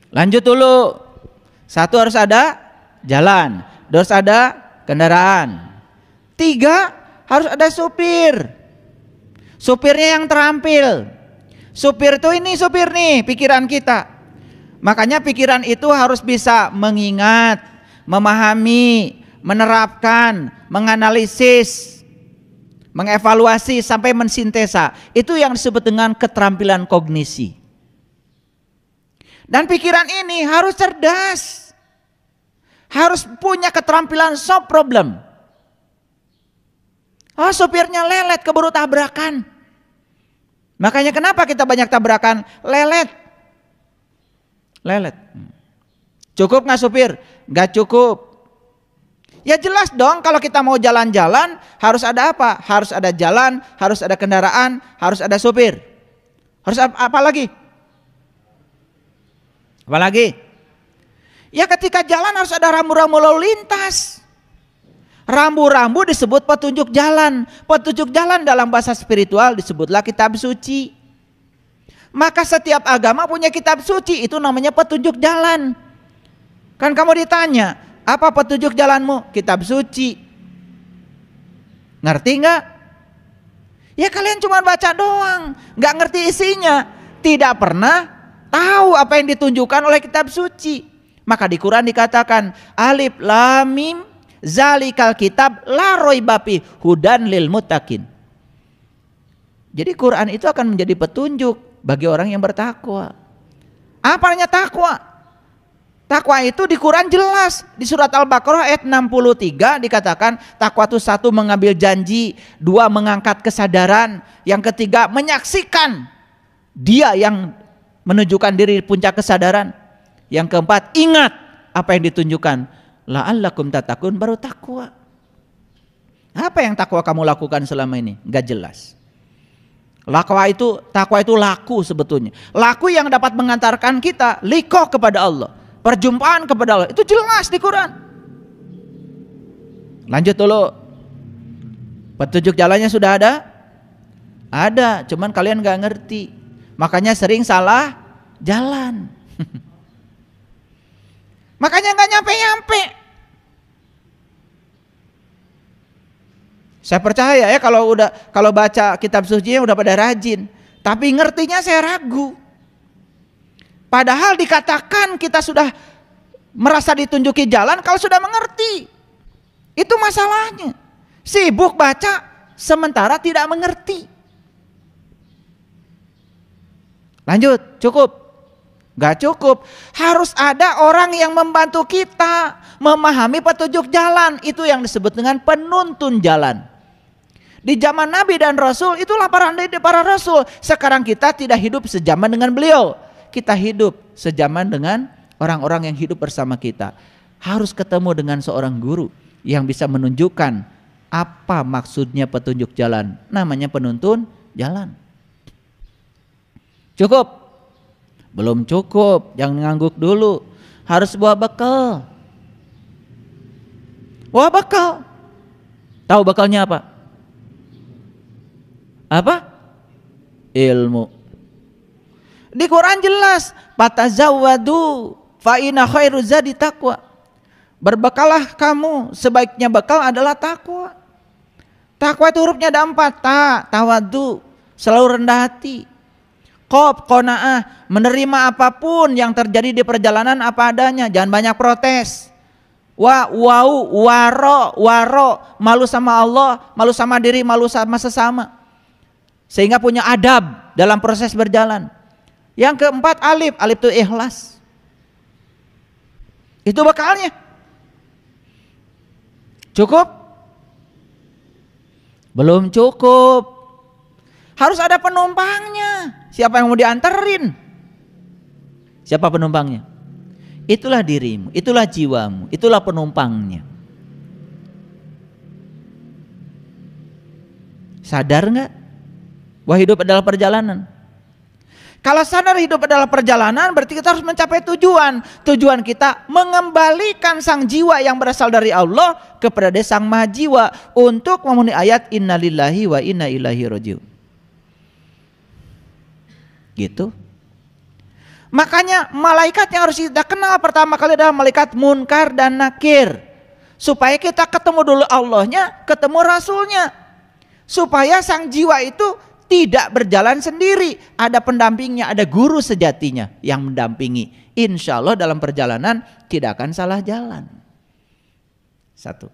Lanjut dulu. 1 harus ada jalan, 2 harus ada kendaraan, 3 Harus ada supir. Supirnya yang terampil. Supir itu ini supir nih pikiran kita. Makanya pikiran itu harus bisa mengingat, memahami, menerapkan, menganalisis, mengevaluasi sampai mensintesa. Itu yang disebut dengan keterampilan kognisi. Dan pikiran ini harus cerdas. Harus punya keterampilan solve problem. Oh, supirnya lelet keburu tabrakan. Makanya kenapa kita banyak tabrakan? Lelet. Cukup nggak supir? Nggak cukup. Ya jelas dong, kalau kita mau jalan-jalan harus ada apa? Harus ada jalan, harus ada kendaraan, harus ada supir. Harus apa lagi? Apa lagi? Ya ketika jalan harus ada rambu-rambu lalu lintas. Rambu-rambu disebut petunjuk jalan. Petunjuk jalan dalam bahasa spiritual disebutlah kitab suci. Maka setiap agama punya kitab suci, itu namanya petunjuk jalan. Kan kamu ditanya, apa petunjuk jalanmu? Kitab suci. Ngerti nggak? Ya kalian cuma baca doang, nggak ngerti isinya. Tidak pernah tahu apa yang ditunjukkan oleh kitab suci. Maka di Quran dikatakan alif lam mim zalikal kitab la raiba fi hudan lil muttaqin. Jadi Quran itu akan menjadi petunjuk bagi orang yang bertakwa. Apa artinya takwa? Takwa itu di Quran jelas. Di surat Al-Baqarah ayat 63 dikatakan takwa itu 1 mengambil janji, 2 mengangkat kesadaran, yang ketiga menyaksikan dia yang menunjukkan diri puncak kesadaran, yang keempat ingat apa yang ditunjukkan. La'allakum tattaqun, baru takwa. Apa yang takwa kamu lakukan selama ini? Enggak jelas. Takwa itu laku sebetulnya. Laku yang dapat mengantarkan kita liqah kepada Allah, perjumpaan kepada Allah. Itu jelas di Quran. Lanjut dulu. Petunjuk jalannya sudah ada? Ada, cuman kalian enggak ngerti. Makanya sering salah jalan. Makanya nggak nyampe-nyampe. Saya percaya ya kalau baca kitab suci udah pada rajin, tapi ngertinya saya ragu. Padahal dikatakan kita sudah merasa ditunjuki jalan kalau sudah mengerti. Itu masalahnya. Sibuk baca sementara tidak mengerti. Lanjut, cukup? Gak cukup, harus ada orang yang membantu kita memahami petunjuk jalan. Itu yang disebut dengan penuntun jalan. Di zaman Nabi dan Rasul itulah para Rasul. Sekarang kita tidak hidup sejaman dengan beliau. Kita hidup sejaman dengan orang-orang yang hidup bersama kita. Harus ketemu dengan seorang guru yang bisa menunjukkan apa maksudnya petunjuk jalan. Namanya penuntun jalan. Cukup? Belum cukup, jangan ngangguk dulu. Harus bawa bekal. Bawa bekal. Tahu bekalnya apa? Apa? Ilmu. Di Quran jelas, fatazawwadu fa inna khairu zadi taqwa. Berbekalah kamu, sebaiknya bekal adalah takwa. Takwa itu hurufnya ada 4, tawadu, selalu rendah hati. Qof, qanaah, menerima apapun yang terjadi di perjalanan apa adanya, jangan banyak protes. Waro, malu sama Allah, malu sama diri, malu sama sesama. Sehingga punya adab dalam proses berjalan. Yang keempat alif itu ikhlas. Itu bekalnya. Cukup? Belum cukup. Harus ada penumpangnya. Siapa yang mau dianterin? Siapa penumpangnya? Itulah dirimu, itulah jiwamu, itulah penumpangnya. Sadar nggak? Wah, hidup adalah perjalanan. Kalau sadar hidup adalah perjalanan, berarti kita harus mencapai tujuan. Tujuan kita mengembalikan sang jiwa yang berasal dari Allah kepada sang maha jiwa untuk memenuhi ayat innalillahi wa inna ilaihi rajiun. Gitu. Makanya malaikat yang harus kita kenal pertama kali adalah malaikat Munkar dan Nakir. Supaya kita ketemu dulu Allahnya, ketemu Rasulnya. Supaya sang jiwa itu tidak berjalan sendiri, ada pendampingnya, ada guru sejatinya yang mendampingi. Insya Allah dalam perjalanan tidak akan salah jalan. Satu.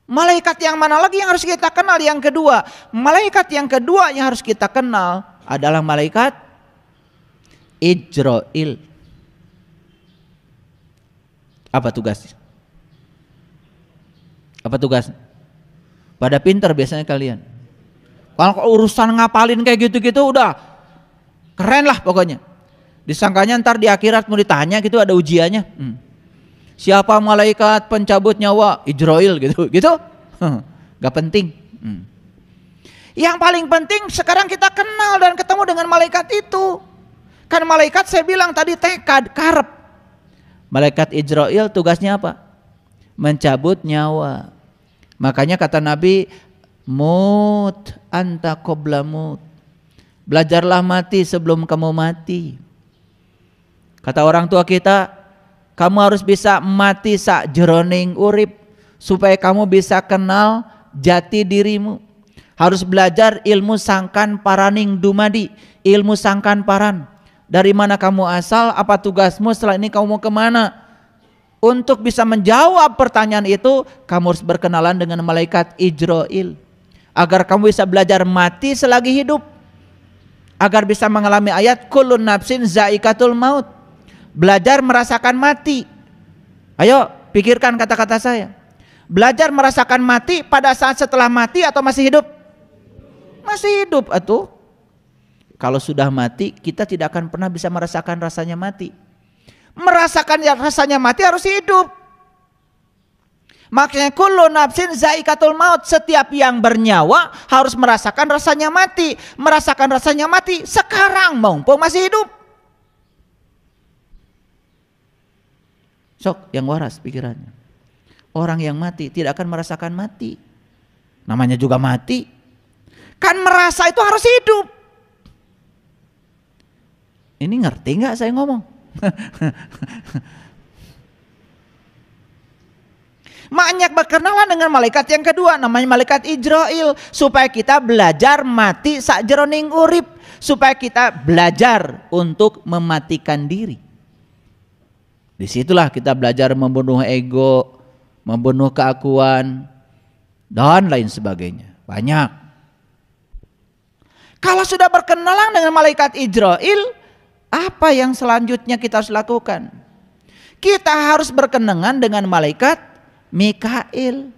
Malaikat yang mana lagi yang harus kita kenal? Yang kedua, malaikat yang kedua yang harus kita kenal adalah malaikat Ijrail. Apa tugasnya? Apa tugasnya? Pada pinter biasanya kalian. Kalau urusan ngapalin kayak gitu-gitu udah keren lah pokoknya. Disangkanya ntar di akhirat mau ditanya gitu, ada ujiannya. Siapa malaikat pencabut nyawa? Ijrail gitu. Gak penting. Yang paling penting sekarang kita kenal dan ketemu dengan malaikat itu. Kan malaikat saya bilang tadi tekad, karep. Malaikat Ijrail tugasnya apa? Mencabut nyawa. Makanya kata Nabi, mut anta qabla mut. Belajarlah mati sebelum kamu mati. Kata orang tua kita, kamu harus bisa mati sak jroning urip supaya kamu bisa kenal jati dirimu. Harus belajar ilmu sangkan paraning dumadi, ilmu sangkan paran. Dari mana kamu asal, apa tugasmu, setelah ini kamu mau kemana? Untuk bisa menjawab pertanyaan itu, kamu harus berkenalan dengan malaikat Ijrail. Agar kamu bisa belajar mati selagi hidup. Agar bisa mengalami ayat kullun nafsin zaikatul maut. Belajar merasakan mati. Ayo pikirkan kata-kata saya. Belajar merasakan mati pada saat setelah mati atau masih hidup? Masih hidup atuh. Kalau sudah mati, kita tidak akan pernah bisa merasakan rasanya mati. Merasakan rasanya mati harus hidup. Makanya kullu nafsin zaikatul maut, setiap yang bernyawa harus merasakan rasanya mati. Merasakan rasanya mati sekarang mumpung masih hidup. Sok yang waras pikirannya. Orang yang mati tidak akan merasakan mati. Namanya juga mati. Kan merasa itu harus hidup. Ini ngerti nggak saya ngomong? Makanya berkenalan dengan malaikat yang kedua, namanya malaikat Ijrail, supaya kita belajar mati sakjroning urip, supaya kita belajar untuk mematikan diri. Disitulah kita belajar membunuh ego, membunuh keakuan, dan lain sebagainya. Banyak. Kalau sudah berkenalan dengan malaikat Ijrail, apa yang selanjutnya kita harus lakukan? Kita harus berkenalan dengan malaikat Mikail.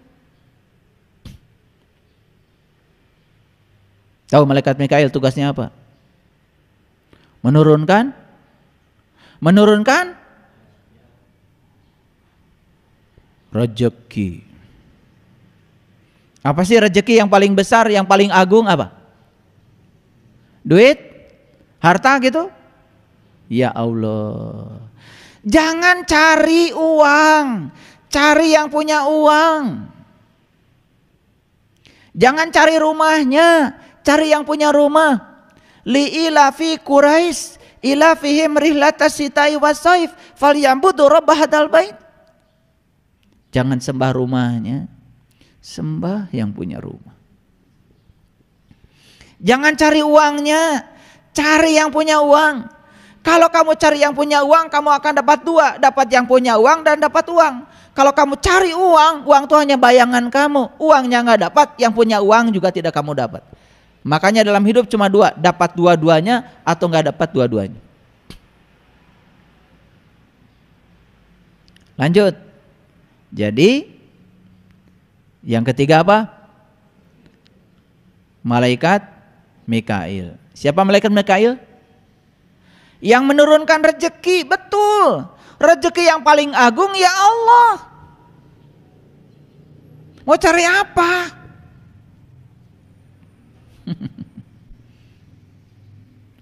Tahu malaikat Mikail tugasnya apa? Menurunkan rezeki. Apa sih rezeki yang paling besar, yang paling agung apa? Duit? Harta gitu? Ya Allah. Jangan cari uang, cari yang punya uang. Jangan cari rumahnya, cari yang punya rumah. Li ilafi Quraisy ilafihim rihlatas sitai wasaif falyambudu rabb hadzal bait. Jangan sembah rumahnya, sembah yang punya rumah. Jangan cari uangnya, cari yang punya uang. Kalau kamu cari yang punya uang, kamu akan dapat dua, dapat yang punya uang dan dapat uang. Kalau kamu cari uang, uang itu hanya bayangan kamu, uangnya nggak dapat, yang punya uang juga tidak kamu dapat. Makanya dalam hidup cuma dua, dapat dua-duanya atau nggak dapat dua-duanya. Lanjut. Jadi yang ketiga apa? Malaikat Mikail. Siapa malaikat Mikail? Yang menurunkan rezeki, betul. Rezeki yang paling agung ya Allah. Mau cari apa?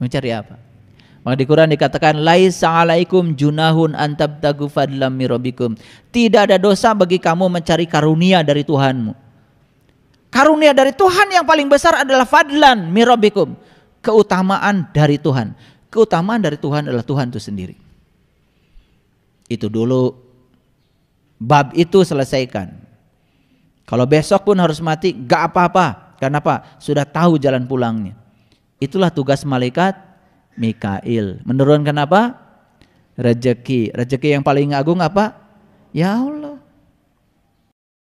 Mau cari apa? Maka di Quran dikatakan laisa alaikum junahun antabtagu fadlam mirabbikum. Tidak ada dosa bagi kamu mencari karunia dari Tuhanmu. Karunia dari Tuhan yang paling besar adalah fadlan mirabbikum. Keutamaan dari Tuhan. Keutamaan dari Tuhan adalah Tuhan itu sendiri. Itu dulu bab itu selesaikan. Kalau besok pun harus mati, gak apa-apa. Karena apa? Sudah tahu jalan pulangnya. Itulah tugas malaikat Mikail. Menurunkan apa? Rezeki. Rezeki yang paling agung apa? Ya Allah.